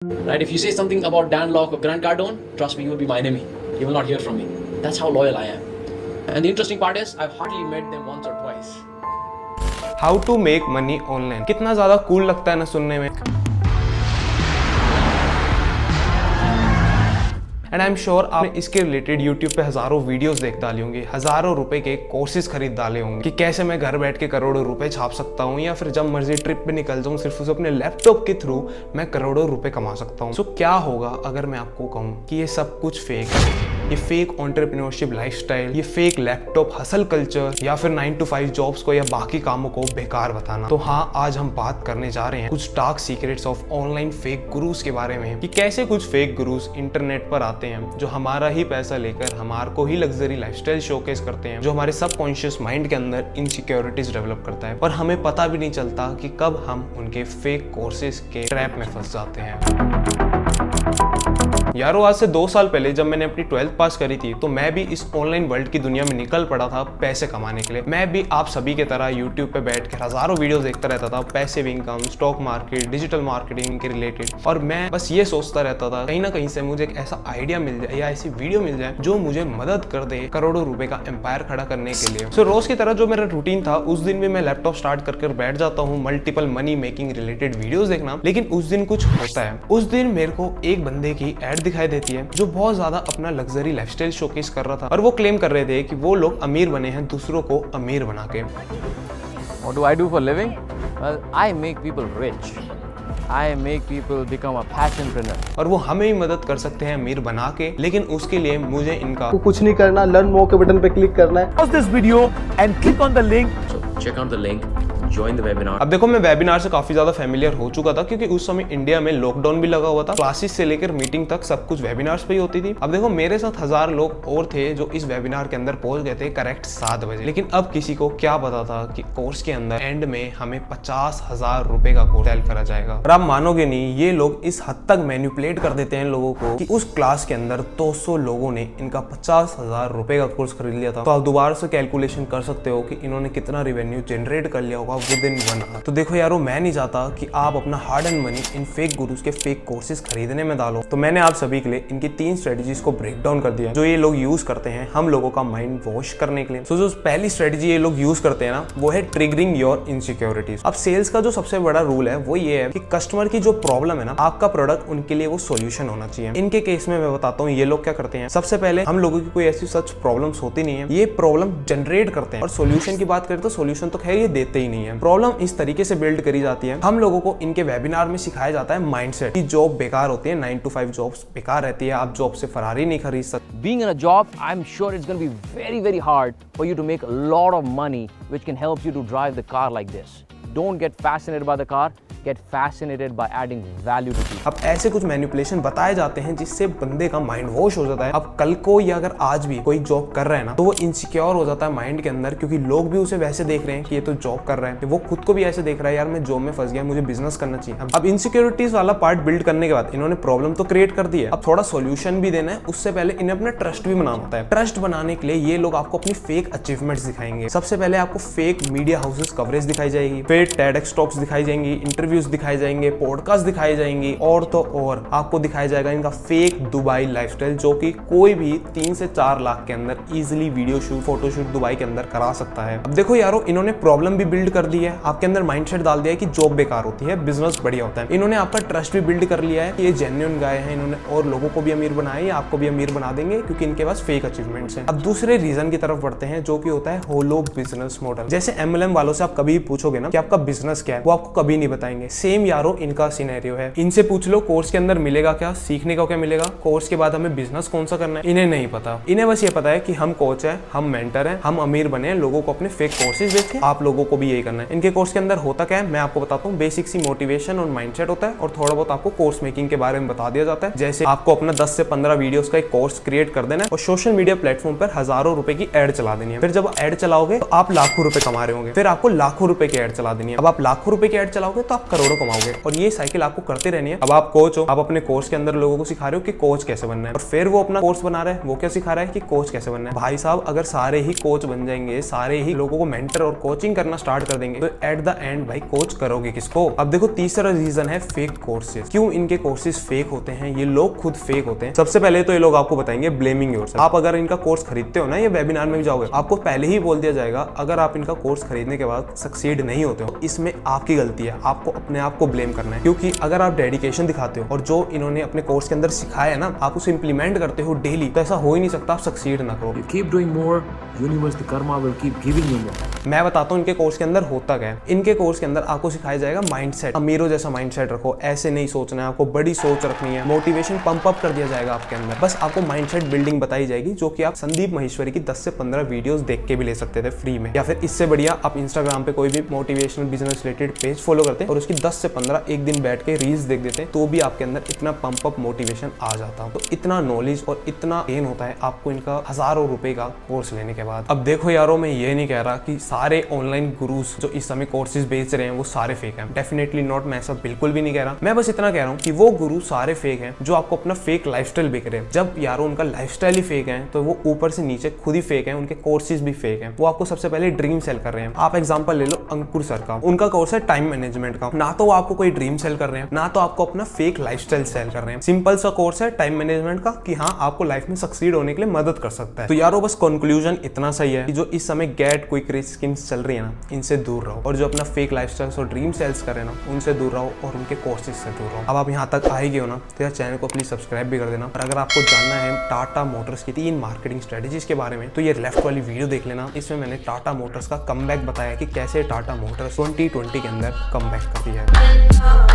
Right? If you say something about Dan Lok or Grant Cardone, trust me, you will be my enemy. You will not hear from me. That's how loyal I am. And the interesting part is, I've hardly met them once or twice. How to make money online कितना ज्यादा cool लगता है ना सुनने में। And I am sure आपने इसके related YouTube पे हजारों वीडियोस देख डाली होंगी, हजारों रुपए के कोर्सेज खरीद डाले होंगे कि कैसे मैं घर बैठ के करोड़ों रुपए छाप सकता हूँ, या फिर जब मर्जी ट्रिप पे निकल जाऊँ सिर्फ उसे अपने लैपटॉप के थ्रू मैं करोड़ों रुपए कमा सकता हूँ। सो क्या होगा अगर मैं आपको कहूँ कि ये सब कुछ फेक है, ये फेक एंटरप्रेन्योरशिप लाइफस्टाइल, ये फेक लैपटॉप हसल कल्चर, या फिर 9 to 5 जॉब्स को या बाकी कामों को बेकार बताना। तो हाँ, आज हम बात करने जा रहे हैं कुछ dark secrets of online fake gurus के बारे में कि कैसे कुछ फेक गुरुज इंटरनेट पर आते हैं जो हमारा ही पैसा लेकर हमारे को ही लग्जरी लाइफस्टाइल शोकेस करते हैं, जो हमारे सबकॉन्शियस माइंड के अंदर इनसिक्योरिटीज डेवलप करता है और हमें पता भी नहीं चलता कि कब हम उनके फेक कोर्सेज के ट्रैप में फंस जाते हैं। यारों, आज से 2 साल पहले जब मैंने अपनी 12th पास करी थी तो मैं भी इस ऑनलाइन वर्ल्ड की दुनिया में निकल पड़ा था पैसे कमाने के लिए। मैं भी आप सभी की तरह यूट्यूब पे बैठ कर हजारों वीडियोस देखता रहता था, passive income, stock market, digital marketing के रिलेटेड, और मैं बस ये सोचता रहता था कहीं ना कहीं से मुझे एक ऐसा आइडिया मिल जाए या ऐसी वीडियो मिल जाए जो मुझे मदद कर दे करोड़ों रुपए का एम्पायर खड़ा करने के लिए। सो रोज की तरह जो मेरा रूटीन था, उस दिन भी मैं लैपटॉप स्टार्ट कर बैठ जाता हूँ multiple money making related videos देखना। लेकिन उस दिन कुछ होता है, उस दिन मेरे को एक बंदे की एड दिखाई देती है जो बहुत ज्यादा अपना लग्जरी लाइफस्टाइल शोकेस कर रहा था, और वो क्लेम कर रहे थे कि वो लोग अमीर बने हैं दूसरों को अमीर बना के। What do I do for living? Well, I make people rich. I make people become a passionpreneur. और वो हमें ही मदद कर सकते हैं अमीर बना के, लेकिन उसके लिए मुझे इनका कुछ नहीं करना, लर्न मोर के बटन पे क्लिक करना है। Pause this video and click on the link. So check out the link, join the webinar. अब देखो, मैं वेबिनार से काफी ज्यादा फेमिलियर हो चुका था क्योंकि उस समय इंडिया में लॉकडाउन भी लगा हुआ था, क्लासेस से लेकर मीटिंग तक सब कुछ वेबिनार्स पे ही होती थी। अब देखो, मेरे साथ 1000 लोग और थे जो इस वेबिनार के अंदर पहुंच गए थे करेक्ट 7 बजे। लेकिन अब किसी को क्या पता था कि कोर्स के अंदर एंड में हमें 50,000 रुपए का कोर्स सेल करा जाएगा। और आप मानोगे नहीं, ये लोग इस हद तक मैनिपुलेट कर देते हैं लोगों को कि उस क्लास के अंदर 200 लोगों ने इनका 50,000 रुपए का कोर्स खरीद लिया था। तो आप दोबारा से कैलकुलेशन कर सकते हो कि इन्होंने कितना रेवेन्यू जनरेट कर लिया होगा विद इन 1 आवर। तो देखो यारो, मैं नहीं चाहता कि आप अपना hard earned money in fake gurus के फेक कोर्सेज खरीदने में डालो। तो मैंने आप सभी के लिए इनकी 3 स्ट्रेटजीज को ब्रेक डाउन कर दिया जो ये लोग यूज करते हैं हम लोगों का माइंड वॉश करने के लिए। तो जो पहली स्ट्रेटजी ये लोग यूज करते हैं ना, वो है ट्रिगरिंग योर इनसिक्योरिटीज। अब सेल्स का जो सबसे बड़ा रूल है वो ये है कि कस्टमर की जो प्रॉब्लम है ना, आपका प्रोडक्ट उनके लिए वो सोल्यूशन होना चाहिए। इनके केस में मैं बताता हूँ ये लोग क्या करते हैं। सबसे पहले हम लोगों की कोई ऐसी सच प्रॉब्लम्स होती नहीं है, ये प्रॉब्लम जनरेट करते हैं। और सोल्यूशन की बात करें तो सोल्यूशन तो खैर ये देते ही नहीं है। प्रॉब्लम इस तरीके से बिल्ड करी जाती है, हम लोगों को इनके वेबिनार में सिखाया जाता है माइंडसेट कि जॉब बेकार होती है, 9 to 5 जॉब्स बेकार रहती है, आप जॉब से फरारी नहीं खरीद सकते। Being in a job, I'm sure it's going to be very, very hard for you to make a lot of money, which can help you to drive the car like this. Don't get fascinated by the car. Get fascinated by adding value to people. अब ऐसे कुछ manipulation बताए जाते हैं जिससे बंदे का mind wash हो जाता है। अब कल को या अगर आज भी कोई जॉब कर रहा है ना, तो वो इनसिक्योर हो जाता है माइंड के अंदर, क्योंकि लोग भी उसे वैसे देख रहे हैं कि ये तो जॉब कर रहा है। वो खुद को भी ऐसे देख रहा है, यार मैं जॉब में फंस गया, मुझे बिजनेस करना चाहिए। अब इनसिक्योरिटीज वाला पार्ट बिल्ड करने के बाद इन्होंने प्रॉब्लम तो क्रिएट कर दी है, अब थोड़ा सोल्यूशन भी देना है। उससे पहले इन्हें अपना ट्रस्ट भी बनाना होता है। ट्रस्ट बनाने के लिए ये लोग आपको अपनी फेक अचीवमेंट्स दिखाएंगे। सबसे पहले आपको फेक मीडिया हाउसेस कवरेज दिखाई जाएगी, फिर TEDx टॉक्स दिखाई जाएंगी, इंटरव्यूज दिखाई जाएंगे, पॉडकास्ट दिखाई जाएंगी, और तो और आपको दिखाया जाएगा इनका फेक दुबई लाइफस्टाइल, जो कि कोई भी 3 से 4 लाख के अंदर easily video shoot, photoshoot Dubai के अंदर करा सकता है। अब देखो यारो, इन्होंने प्रॉब्लम भी बिल्ड कर दी है, आपके अंदर माइंडसेट डाल दिया है कि जॉब बेकार होती है, बिजनेस बढ़िया होता है। इन्होंने आपका ट्रस्ट भी बिल्ड कर लिया है कि ये जेन्युइन गाय हैं, इन्होंने और लोगों को भी अमीर बनाया है, आपको भी अमीर बना देंगे क्योंकि इनके पास फेक अचीवमेंट्स हैं। अब दूसरे रीजन की तरफ बढ़ते हैं जो कि होता है होलो बिजनेस मॉडल। जैसे MLM वालों से आप कभी पूछोगे ना कि आपका बिजनेस क्या है, वो आपको कभी नहीं बताएंगे। सेम यारो इनका सिनेरियो है। इनसे पूछ लो कोर्स के अंदर मिलेगा क्या, सीखने को क्या मिलेगा, कोर्स के बाद हमें बिजनेस कौन सा करना है, इन्हें नहीं पता। इन्हें बस ये पता है कि हम कोच है, हम मेंटर हैं, हम अमीर बने, लोगों को अपने फेक कोर्सेज देखें, आप लोगों को भी यही करना है। इनके कोर्स के अंदर होता क्या है मैं आपको बताता हूँ। बेसिक सी मोटिवेशन और माइंडसेट होता है, और थोड़ा बहुत आपको कोर्स मेकिंग के बारे में बता दिया जाता है। जैसे आपको अपना 10 से 15 वीडियोस का एक कोर्स क्रिएट कर देना है और सोशल मीडिया प्लेटफॉर्म पर हजारों रुपए की एड चला देनी है। फिर जब एड चलाओगे तो आप लाखों रुपए कमा रहे होंगे, फिर आपको लाखों रुपए की एड चला देनी है। अब आप लाखों रुपए की एड चलाओगे तो आप करोड़ों कमाओगे। और ये साइकिल आपको करते रहनी है। अब आप कोच हो, आप अपने कोर्स के अंदर लोगों को सिखा रहे हो कि कोच कैसे बनना है, और फिर वो अपना कोर्स बना रहा है, वो क्या सिखा रहा है कि कोच कैसे बनना है। भाई साहब, अगर सारे ही कोच बन जाएंगे, सारे ही लोगों को मेंटर और कोचिंग करना स्टार्ट कर देंगे, तो एट द एंड भाई कोच करोगे किसको। अब देखो, तीसरा रीजन है फेक कोर्सेज। क्यों इनके कोर्सेज फेक होते हैं, ये लोग खुद फेक होते हैं। सबसे पहले तो ये लोग आपको बताएंगे ब्लेमिंग योरसेल्फ। आप अगर इनका कोर्स खरीदते हो ना, ये वेबिनार में भी जाओगे, आपको पहले ही बोल दिया जाएगा अगर आप इनका कोर्स खरीदने के बाद सक्सीड नहीं होते हो, इसमें आपकी गलती है, आपको अपने आप को ब्लेम करना है। क्योंकि अगर आप डेडिकेशन दिखाते हो और जो इन्होंने अपने कोर्स के अंदर सिखाया है ना, आप उसे इंप्लीमेंट करते हो डेली, तो ऐसा हो ही नहीं सकता आप सक्सीड ना करो। Keep doing more, universe, the karma will keep giving you more. मैं बताता हूँ इनके कोर्स के अंदर होता क्या है। इनके कोर्स के अंदर आपको सिखाया जाएगा माइंडसेट। अमीरों जैसा माइंडसेट रखो, ऐसे नहीं सोचना है, आपको बड़ी सोच रखनी है। मोटिवेशन पंप अप कर दिया जाएगा आपके अंदर। बस आपको माइंडसेट बिल्डिंग बताई जाएगी, जो कि आप संदीप महेश्वरी की 10 से 15 वीडियोस देख के भी ले सकते थे फ्री में। या फिर इससे बढ़िया आप इंस्टाग्राम पे कोई भी motivational business related page follow करते और उसकी 10 से 15 एक दिन बैठ के रील्स देख देते, तो भी आपके अंदर इतना पंप अप मोटिवेशन आ जाता है। तो इतना नॉलेज और इतना गेन होता है आपको इनका हजारों रुपए का कोर्स लेने के बाद। अब देखो यारों, मैं ये नहीं कह रहा कि सारे ऑनलाइन गुरुज जो इस समय कोर्सेज बेच रहे हैं वो सारे फेक हैं। डेफिनेटली नॉट, मैं ऐसा बिल्कुल भी नहीं कह रहा। मैं बस इतना कह रहा हूँ कि वो गुरु सारे फेक हैं जो आपको अपना फेक लाइफस्टाइल बेच रहे हैं। जब यारों उनका लाइफस्टाइल ही फेक है, तो वो ऊपर से नीचे खुद ही फेक है, उनके कोर्सेज भी फेक हैं। वो आपको सबसे पहले ड्रीम सेल कर रहे हैं। आप एग्जांपल ले लो अंकुर सर का, उनका कोर्स है टाइम मैनेजमेंट का। ना तो वो आपको कोई ड्रीम सेल कर रहे हैं, ना तो आपको अपना फेक लाइफस्टाइल सेल कर रहे हैं। सिंपल सा कोर्स है टाइम मैनेजमेंट का कि हाँ, आपको लाइफ में सक्सीड होने के लिए मदद कर सकता है। तो यारों, बस कंक्लूजन इतना सही है कि जो इस समय गेट क्विक रिच स्कीम्स चल रही है ना, इनसे दूर रहो। और जो अपना फेक लाइफस्टाइल और ड्रीम सेल्स कर रहे हैं ना, उनसे दूर रहो और उनके कोर्सेज से दूर रहो। अब आप यहाँ तक आ ही गए हो ना, तो यार चैनल को प्लीज सब्सक्राइब भी कर देना। और अगर आपको जानना है टाटा मोटर्स की 3 मार्केटिंग स्ट्रेटेजीज के बारे में, तो ये लेफ्ट वाली वीडियो देख लेना। इसमें मैंने टाटा मोटर्स का कमबैक बताया कि कैसे टाटा मोटर्स 2020 के अंदर कमबैक कर दिया है।